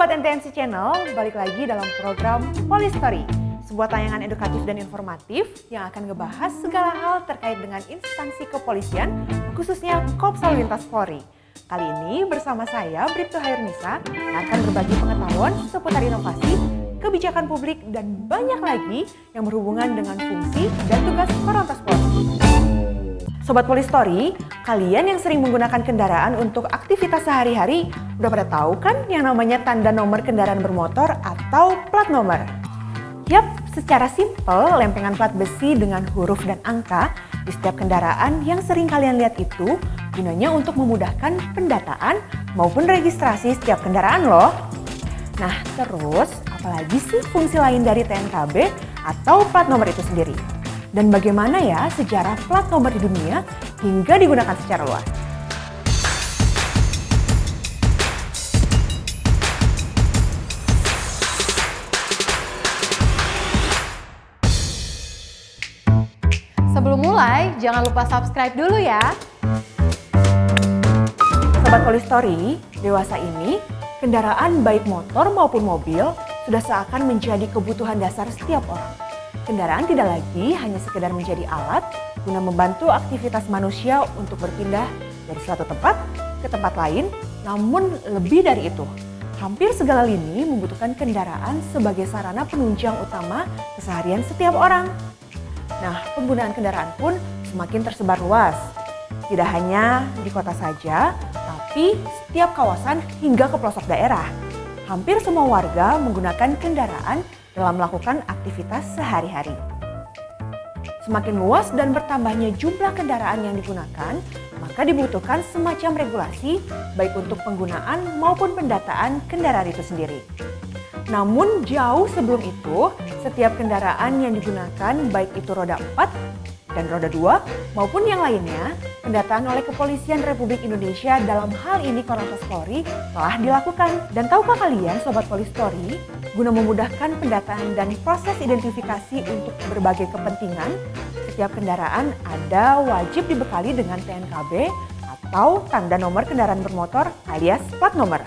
Sobat NTNC Channel, balik lagi dalam program Polistory, sebuah tayangan edukatif dan informatif yang akan ngebahas segala hal terkait dengan instansi kepolisian, khususnya Korps Lalu Lintas Polri. Kali ini bersama saya, Bribtu Hairunisa, yang akan berbagi pengetahuan seputar inovasi, kebijakan publik, dan banyak lagi yang berhubungan dengan fungsi dan tugas Korlantas Polri. Sobat Polistory, kalian yang sering menggunakan kendaraan untuk aktivitas sehari-hari udah pada tahu kan yang namanya tanda nomor kendaraan bermotor atau plat nomor? Yap, secara simpel lempengan plat besi dengan huruf dan angka di setiap kendaraan yang sering kalian lihat itu gunanya untuk memudahkan pendataan maupun registrasi setiap kendaraan loh. Nah terus, apalagi sih fungsi lain dari TNKB atau plat nomor itu sendiri? Dan bagaimana ya sejarah plat nomor di dunia hingga digunakan secara luas? Sebelum mulai, jangan lupa subscribe dulu ya. Sobat Polistory, dewasa ini, kendaraan baik motor maupun mobil sudah seakan menjadi kebutuhan dasar setiap orang. Kendaraan tidak lagi hanya sekedar menjadi alat guna membantu aktivitas manusia untuk berpindah dari suatu tempat ke tempat lain, namun lebih dari itu. Hampir segala lini membutuhkan kendaraan sebagai sarana penunjang utama keseharian setiap orang. Nah, penggunaan kendaraan pun semakin tersebar luas. Tidak hanya di kota saja, tapi setiap kawasan hingga ke pelosok daerah. Hampir semua warga menggunakan kendaraan dalam melakukan aktivitas sehari-hari. Semakin luas dan bertambahnya jumlah kendaraan yang digunakan, maka dibutuhkan semacam regulasi baik untuk penggunaan maupun pendataan kendaraan itu sendiri. Namun jauh sebelum itu, setiap kendaraan yang digunakan baik itu roda 4 dan roda 2 maupun yang lainnya, pendataan oleh Kepolisian Republik Indonesia dalam hal ini Korlantas Polri telah dilakukan. Dan tahukah kalian Sobat Polistory, guna memudahkan pendataan dan proses identifikasi untuk berbagai kepentingan, setiap kendaraan ada wajib dibekali dengan TNKB atau tanda nomor kendaraan bermotor alias plat nomor.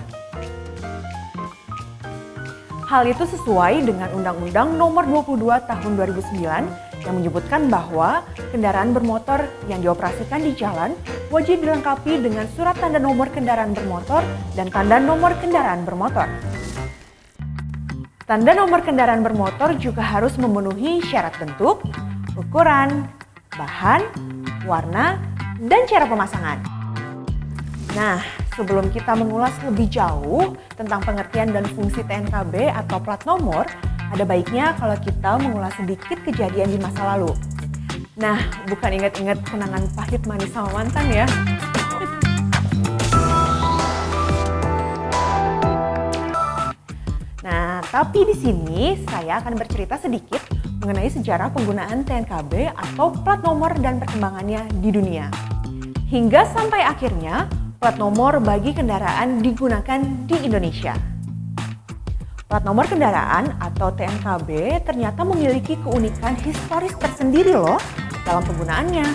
Hal itu sesuai dengan Undang-Undang Nomor 22 Tahun 2009 yang menyebutkan bahwa kendaraan bermotor yang dioperasikan di jalan wajib dilengkapi dengan surat tanda nomor kendaraan bermotor dan tanda nomor kendaraan bermotor. Tanda nomor kendaraan bermotor juga harus memenuhi syarat bentuk, ukuran, bahan, warna, dan cara pemasangan. Nah, sebelum kita mengulas lebih jauh tentang pengertian dan fungsi TNKB atau plat nomor, ada baiknya kalau kita mengulas sedikit kejadian di masa lalu. Nah, bukan ingat-ingat kenangan pahit manis sama mantan ya. Nah, tapi di sini saya akan bercerita sedikit mengenai sejarah penggunaan TNKB atau plat nomor dan perkembangannya di dunia. Hingga sampai akhirnya plat nomor bagi kendaraan digunakan di Indonesia. Plat nomor kendaraan atau TNKB ternyata memiliki keunikan historis tersendiri loh dalam penggunaannya.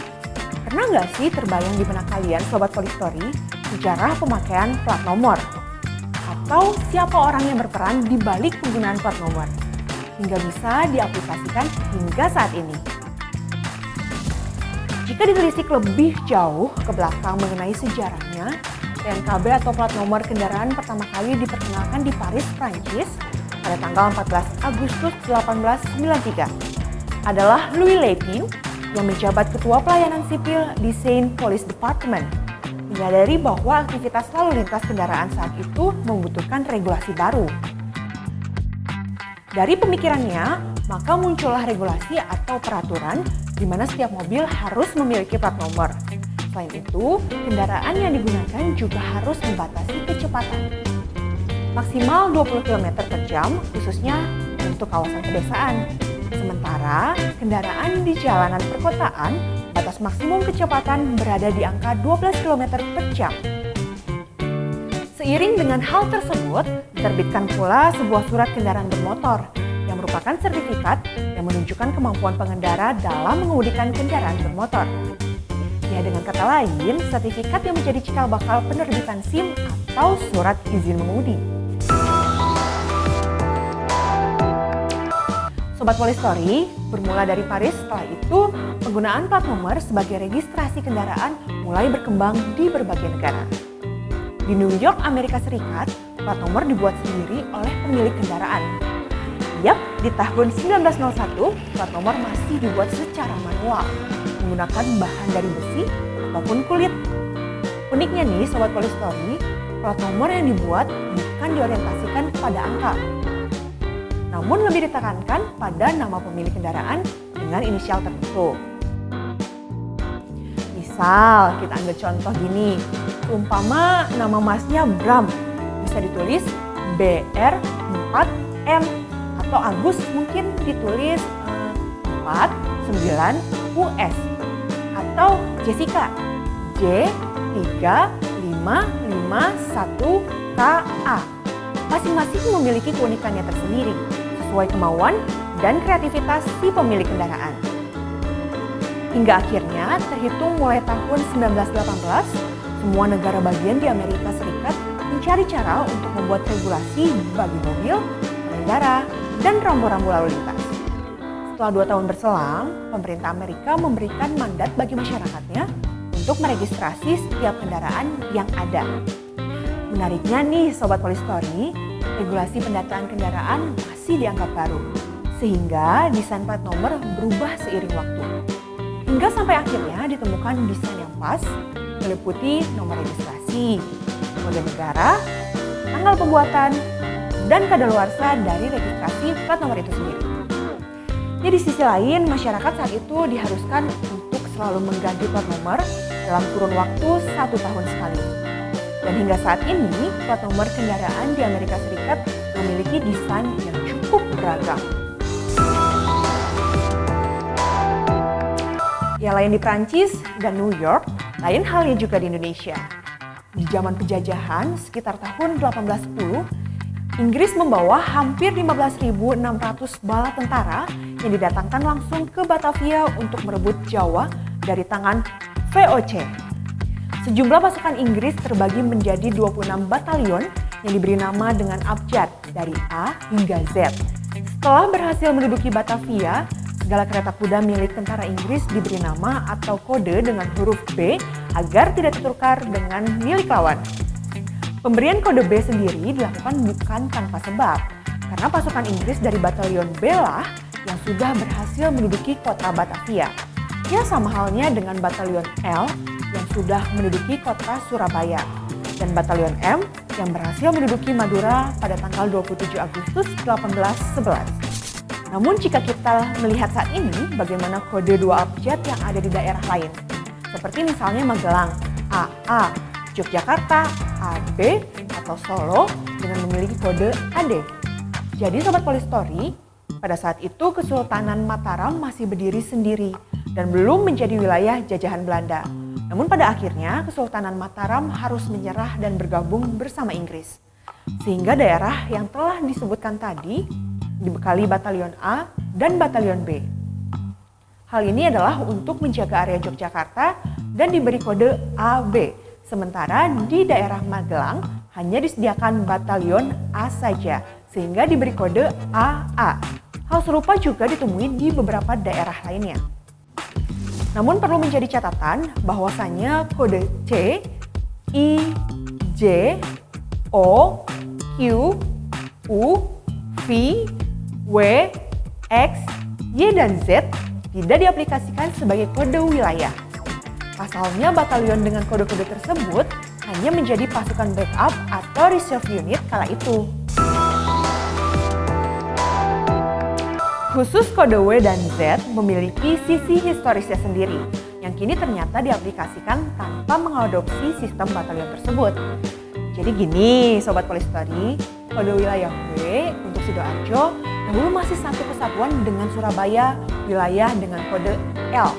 Pernah nggak sih terbayang di benak kalian Sobat Polistory sejarah pemakaian plat nomor? Atau siapa orang yang berperan di balik penggunaan plat nomor? Hingga bisa diaplikasikan hingga saat ini. Jika ditelisik lebih jauh ke belakang mengenai sejarahnya, TNKB atau plat nomor kendaraan pertama kali diperkenalkan di Paris, Prancis pada tanggal 14 Agustus 1893. Adalah Louis Lepine yang menjabat Ketua Pelayanan Sipil di Seine Police Department, menyadari bahwa aktivitas lalu lintas kendaraan saat itu membutuhkan regulasi baru. Dari pemikirannya, maka muncullah regulasi atau peraturan di mana setiap mobil harus memiliki plat nomor. Selain itu, kendaraan yang digunakan juga harus membatasi kecepatan. Maksimal 20 km per jam khususnya untuk kawasan pedesaan. Sementara kendaraan di jalanan perkotaan, batas maksimum kecepatan berada di angka 12 km per jam. Seiring dengan hal tersebut, diterbitkan pula sebuah surat kendaraan bermotor yang merupakan sertifikat yang menunjukkan kemampuan pengendara dalam mengemudikan kendaraan bermotor. Ya, dengan kata lain, sertifikat yang menjadi cikal bakal penerbitan SIM atau surat izin mengemudi. Sobat Polistory, bermula dari Paris, setelah itu penggunaan plat nomor sebagai registrasi kendaraan mulai berkembang di berbagai negara. Di New York, Amerika Serikat, plat nomor dibuat sendiri oleh pemilik kendaraan. Yap, di tahun 1901, plat nomor masih dibuat secara manual, menggunakan bahan dari besi ataupun kulit. Uniknya nih Sobat Polistory, plat nomor yang dibuat bukan diorientasikan pada angka, namun lebih ditekankan pada nama pemilik kendaraan dengan inisial tertentu. Misal, kita ambil contoh gini, umpama nama masnya Bram, bisa ditulis BR4M, atau Agus mungkin ditulis 49US, atau Jessica J3551KA. Masing-masing memiliki keunikannya tersendiri, sesuai kemauan dan kreativitas si pemilik kendaraan. Hingga akhirnya terhitung mulai tahun 1918, semua negara bagian di Amerika Serikat mencari cara untuk membuat regulasi bagi mobil, pengendara, dan rambu-rambu lalu lintas. Setelah 2 tahun berselang, pemerintah Amerika memberikan mandat bagi masyarakatnya untuk meregistrasi setiap kendaraan yang ada. Menariknya nih Sobat Polistory, regulasi pendataan kendaraan masih dianggap baru, sehingga desain plat nomor berubah seiring waktu. Hingga sampai akhirnya ditemukan desain yang pas, meliputi nomor registrasi, kode negara, tanggal pembuatan, dan kadaluarsa dari registrasi plat nomor itu sendiri. Di sisi lain, masyarakat saat itu diharuskan untuk selalu mengganti plat nomor dalam kurun waktu 1 tahun sekali. Dan hingga saat ini, plat nomor kendaraan di Amerika Serikat memiliki desain yang cukup beragam. Ya lain di Prancis dan New York, lain halnya juga di Indonesia. Di zaman penjajahan sekitar tahun 1810, Inggris membawa hampir 15.600 bala tentara yang didatangkan langsung ke Batavia untuk merebut Jawa dari tangan VOC. Sejumlah pasukan Inggris terbagi menjadi 26 batalion yang diberi nama dengan abjad dari A hingga Z. Setelah berhasil menduduki Batavia, segala kereta kuda milik tentara Inggris diberi nama atau kode dengan huruf B agar tidak tertukar dengan milik lawan. Pemberian kode B sendiri dilakukan bukan tanpa sebab, karena pasukan Inggris dari batalion B lah yang sudah berhasil menduduki kota Batavia. Ya sama halnya dengan batalion L yang sudah menduduki kota Surabaya, dan batalion M yang berhasil menduduki Madura pada tanggal 27 Agustus 1811. Namun jika kita melihat saat ini bagaimana kode 2 abjad yang ada di daerah lain, seperti misalnya Magelang, AA, Yogyakarta, AB, atau Solo dengan memiliki kode AD. Jadi Sobat Polistory, pada saat itu Kesultanan Mataram masih berdiri sendiri dan belum menjadi wilayah jajahan Belanda. Namun pada akhirnya Kesultanan Mataram harus menyerah dan bergabung bersama Inggris. Sehingga daerah yang telah disebutkan tadi dibekali batalion A dan batalion B. Hal ini adalah untuk menjaga area Yogyakarta dan diberi kode AB. Sementara di daerah Magelang hanya disediakan batalion A saja, sehingga diberi kode AA. Hal serupa juga ditemui di beberapa daerah lainnya. Namun perlu menjadi catatan bahwasannya kode C, I, J, O, Q, U, V, W, X, Y, dan Z tidak diaplikasikan sebagai kode wilayah. Pasalnya batalion dengan kode-kode tersebut hanya menjadi pasukan backup atau reserve unit kala itu. Khusus kode W dan Z memiliki sisi historisnya sendiri, yang kini ternyata diaplikasikan tanpa mengadopsi sistem batalion tersebut. Jadi gini Sobat Polistory, kode wilayah W untuk Sidoarjo dahulu masih satu kesatuan dengan Surabaya, wilayah dengan kode L.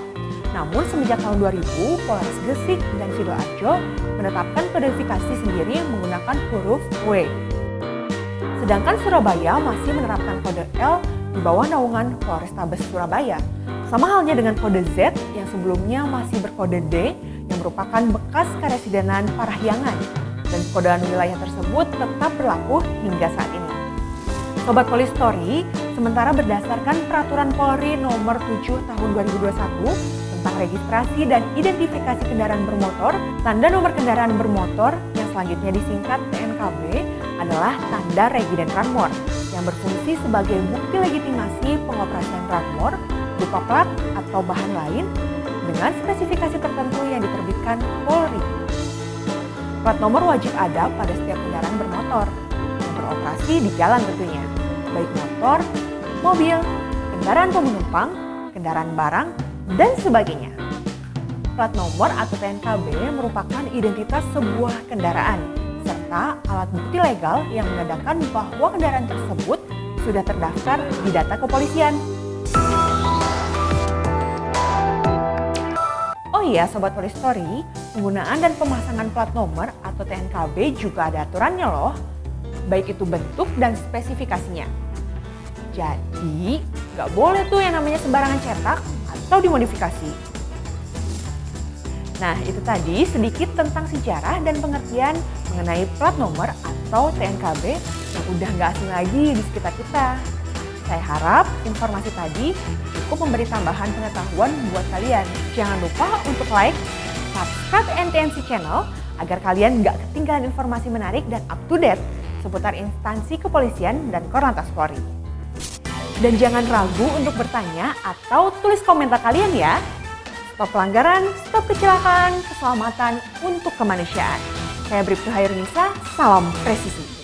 Namun semenjak tahun 2000, Polres Gresik dan Sidoarjo menetapkan kodifikasi sendiri menggunakan huruf W. Sedangkan Surabaya masih menerapkan kode L di bawah naungan Polrestabes Surabaya. Sama halnya dengan kode Z yang sebelumnya masih berkode D yang merupakan bekas karesidenan Parahyangan, dan kodean wilayah tersebut tetap berlaku hingga saat ini. Sobat Polistory, Sementara berdasarkan Peraturan Polri Nomor 7 Tahun 2021 tentang registrasi dan identifikasi kendaraan bermotor, tanda nomor kendaraan bermotor yang selanjutnya disingkat TNKB adalah tanda Regiden Ranmor yang berfungsi sebagai bukti legitimasi pengoperasian ranmor berupa plat atau bahan lain dengan spesifikasi tertentu yang diterbitkan Polri. Plat nomor wajib ada pada setiap kendaraan bermotor yang beroperasi di jalan tentunya, baik motor, mobil, kendaraan penumpang, kendaraan barang, dan sebagainya. Plat nomor atau TNKB merupakan identitas sebuah kendaraan serta alat bukti legal yang menandakan bahwa kendaraan tersebut sudah terdaftar di data kepolisian. Oh iya Sobat Polistory, penggunaan dan pemasangan plat nomor atau TNKB juga ada aturannya loh, baik itu bentuk dan spesifikasinya. Jadi, nggak boleh tuh yang namanya sembarangan cetak atau dimodifikasi. Nah, itu tadi sedikit tentang sejarah dan pengertian mengenai plat nomor atau TNKB yang udah nggak asing lagi di sekitar kita. Saya harap informasi tadi cukup memberi tambahan pengetahuan buat kalian. Jangan lupa untuk like, subscribe NTNC Channel agar kalian nggak ketinggalan informasi menarik dan up to date seputar instansi kepolisian dan Korlantas Polri. Dan jangan ragu untuk bertanya atau tulis komentar kalian ya. Stop pelanggaran, stop kecelakaan, keselamatan untuk kemanusiaan. Saya Bribtu Hairunisa, salam presisi.